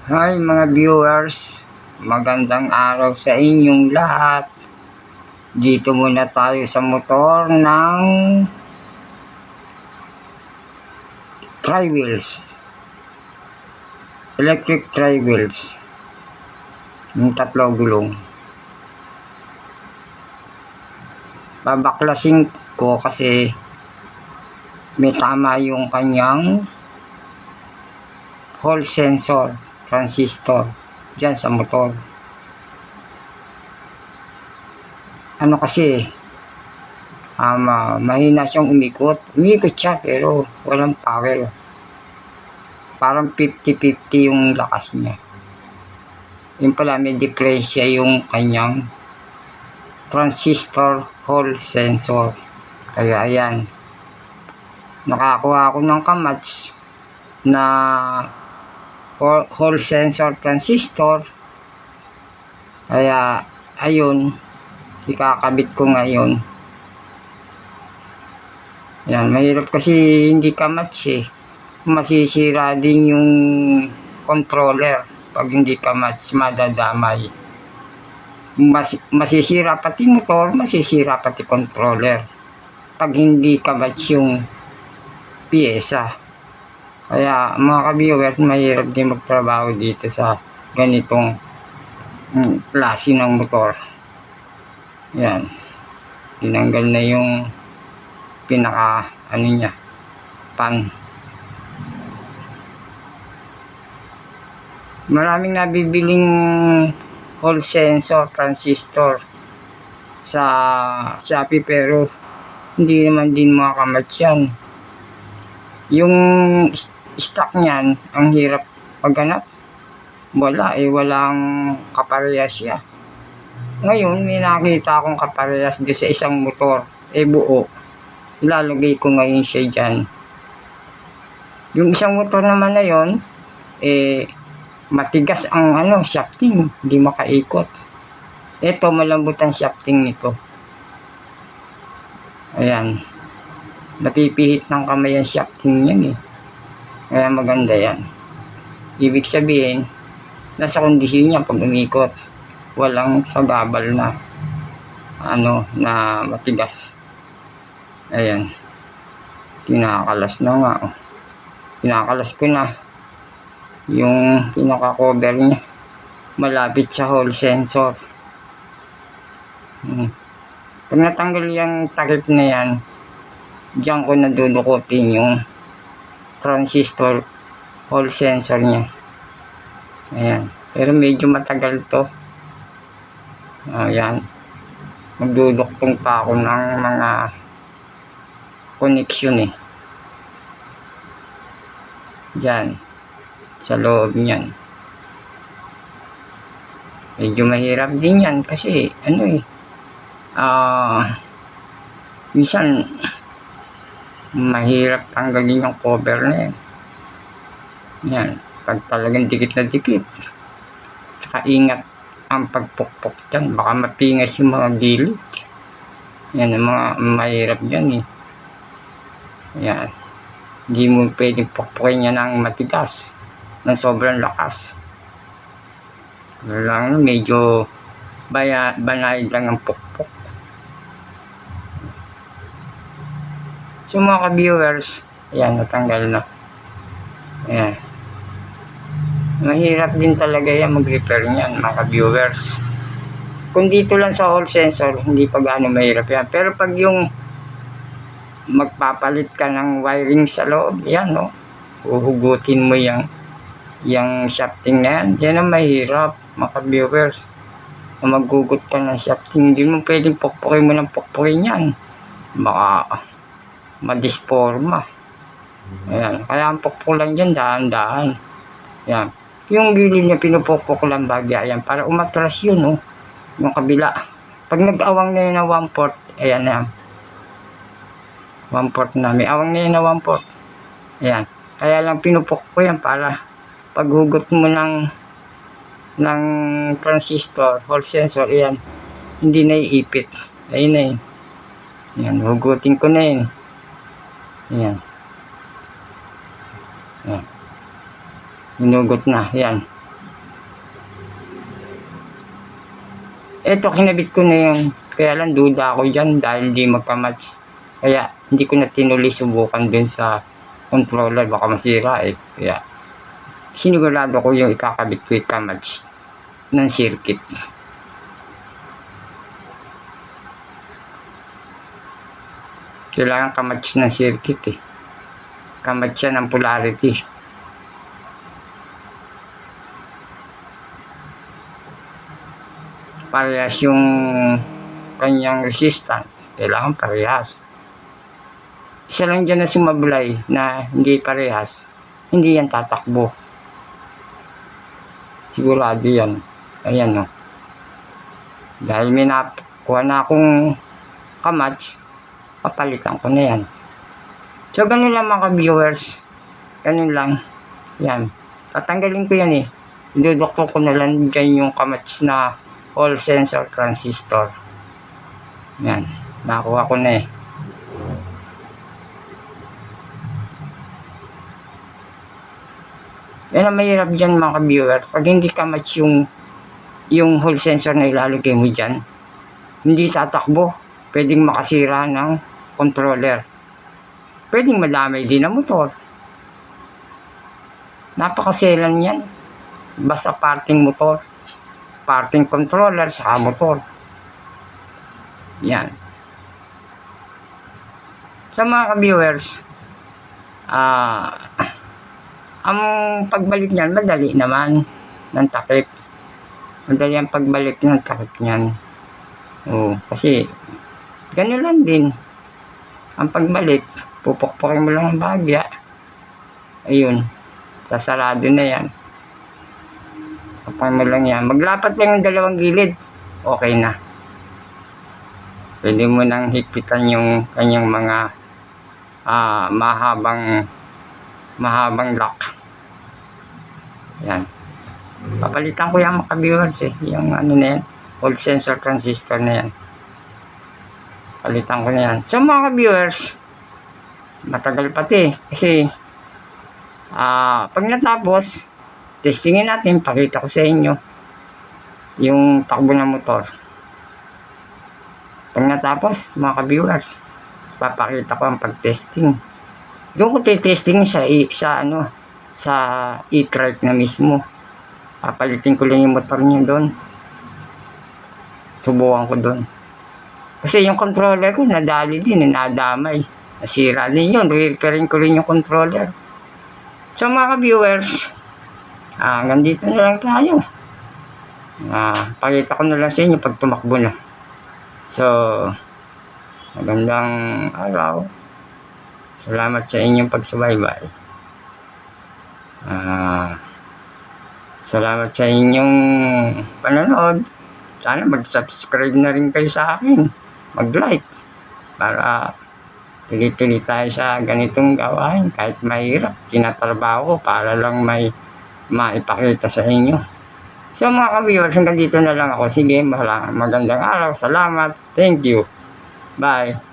Hi mga viewers, magandang araw sa inyong lahat. Dito muna tayo sa motor ng tri-wheels, electric tri-wheels, yung tatlo gulong. Babaklasin ko kasi may tama yung kanyang hall sensor transistor dyan sa motor. Ano kasi mahina siyang umikot siya pero walang power, parang 50-50 yung lakas niya. Yung pala may diferensya yung kanyang transistor hall sensor. Kaya ayan, nakakuha ako ng kamatch na hall sensor transistor. Kaya ayun, ikakabit ko ngayon. Yan, mahirap kasi hindi kamatch eh. Masisira din yung controller pag hindi kamatch, madadamay. Masisira pati motor, masisira pati controller pag hindi kamatch yung piyesa. Kaya mga ka-viewers, mahirap din magtrabaho dito sa ganitong klase ng motor. Yan, tinanggal na yung pinaka niya, pan. Maraming nabibiling hall sensor transistor sa Shopee pero hindi naman din makamatch yan. Yung stock niyan, ang hirap maghanap. Walang kaparehas siya. Ngayon may nakita akong kaparehas doon sa isang motor, buo. Ilalagay ko ngayon siya dyan. Yung isang motor naman na yon, matigas ang shafting, hindi makaikot. Ito malambot ang shafting nito. Ayan, napipihit ng kamay ang shafting yan kaya maganda yan. Ibig sabihin, nasa kondisyon niya pag umikot, walang sagabal na na matigas. Ayan, kinakalas na nga. Kinakalas ko na yung pinaka-cover niya, malapit sa hall sensor. Pag natanggal yung takip na yan, diyan ko nadudukutin yung transistor hall sensor niya. Ayan, pero medyo matagal to. Ayan, magduduktong pa ako ng mga connection dyan sa loob niyan. Medyo mahirap din yan kasi minsan mahirap tanggalin yung cover na yan. Yan, pag talagang dikit na dikit, saka ingat ang pagpukpok dyan, baka mapingas yung mga gilid. Yan ang mga mahirap dyan yan, hindi mo pwedeng pukpukin yan ng matigas, ng sobrang lakas. Lang medyo banay lang ang pukpok. So mga ka-viewers, ayan, natanggal na. Ayan, mahirap din talaga yan mag-repair niyan mga ka-viewers. Kung dito lang sa hall sensor, hindi pa gaano mahirap yan. Pero pag yung magpapalit ka ng wiring sa loob, yan uhugutin mo yung shafting na yan. Yan ang mahirap mga ka-viewers. Maggugot ka ng shafting, hindi mo pwedeng pukpukin mo ng pukpukin yan, baka madisforma. Ayan, kaya ang pukpuk lang dyan, dahan-dahan. Yan, yung gilid niya pinupukpuk lang bagya yan para umatras yun yung kabila. Pag nag-awang na yun na 1/4, ayan na yan, 1/4 na, may awang na yun na 1/4. Ayan, kaya lang pinupukpuk ko yan para paghugot mo ng transistor hall sensor, ayan, hindi na iipit. Ayun na yun. Ayan, hugutin ko na yun. Ayan. Ayan. Hinugot na. Ayan. Eto, kinabit ko na yun. Kaya lang duda ako dyan dahil di magka-match. Kaya hindi ko na tinuloy subukan dun sa controller. Baka masira eh. Kaya sinigurado ko yung ikakabit ko ika-match ng circuit. Kailangan kamatch ng circuit eh. Kamatch yan ng polarity. Parehas yung kanyang resistance. Kailangan parehas. Isa lang dyan na sumablay na hindi parehas. Hindi yan tatakbo. Sigurado yan. Ayan o. Dahil may nakuha na akong kamatch, papalitan ko na yan. So ganun lang mga viewers. Ganun lang. Yan. Tatanggalin ko yan eh. Idudukto ko na lang dyan yung kamatch na Hall sensor transistor. Yan. Nakuha ko na eh. Yan ang mahirap dyan mga viewers. Pag hindi kamatch yung Hall sensor na ilalagay mo dyan, hindi tatakbo. Pwedeng makasira ng controller. Pwedeng madamay din ang motor. Napakaselan yan. Basta parting motor, parting controller, saka motor. Yan. Sa mga viewers, ang pagbalik niyan, madali naman ng takip. Madali ang pagbalik ng takip niyan. Kasi ganun lang din. Ang pagbalik, pupukpukin mo lang ang bahagya. Ayun, sasarado na yan. Kapag mo lang yan, maglapat lang yung dalawang gilid, okay na. Pwede mo nang higpitan yung kanyang mga mahabang lock. Yan. Papalitan ko yung mga viewers eh. Yung ano na yan, Hall sensor transistor na yan. Palitan ko na yan. So mga viewers, matagal pati kasi pag natapos, testingin natin, pakita ko sa inyo yung takbo ng motor. Pag natapos, mga viewers, papakita ko ang pag-testing. Doon ko testing sa e-trike na mismo. Papalitin ko lang yung motor niya doon. Subukan ko doon. Kasi yung controller ko nadali din, nadamay. Nasira din yun. Repairing ko rin yung controller. So mga viewers, hanggang dito na lang tayo. Pakita ko na lang sa inyo pag tumakbo na. So, magandang araw. Salamat sa inyong pagsubaybay. Salamat sa inyong panonood. Sana mag-subscribe na rin kayo sa akin. Mag-like. Para tuloy-tuloy tayo sa ganitong gawain. Kahit mahirap, tinatrabaho ko para lang may maipakita sa inyo. So mga ka-viewers, hanggang dito na lang ako. Sige, magandang araw. Salamat. Thank you. Bye.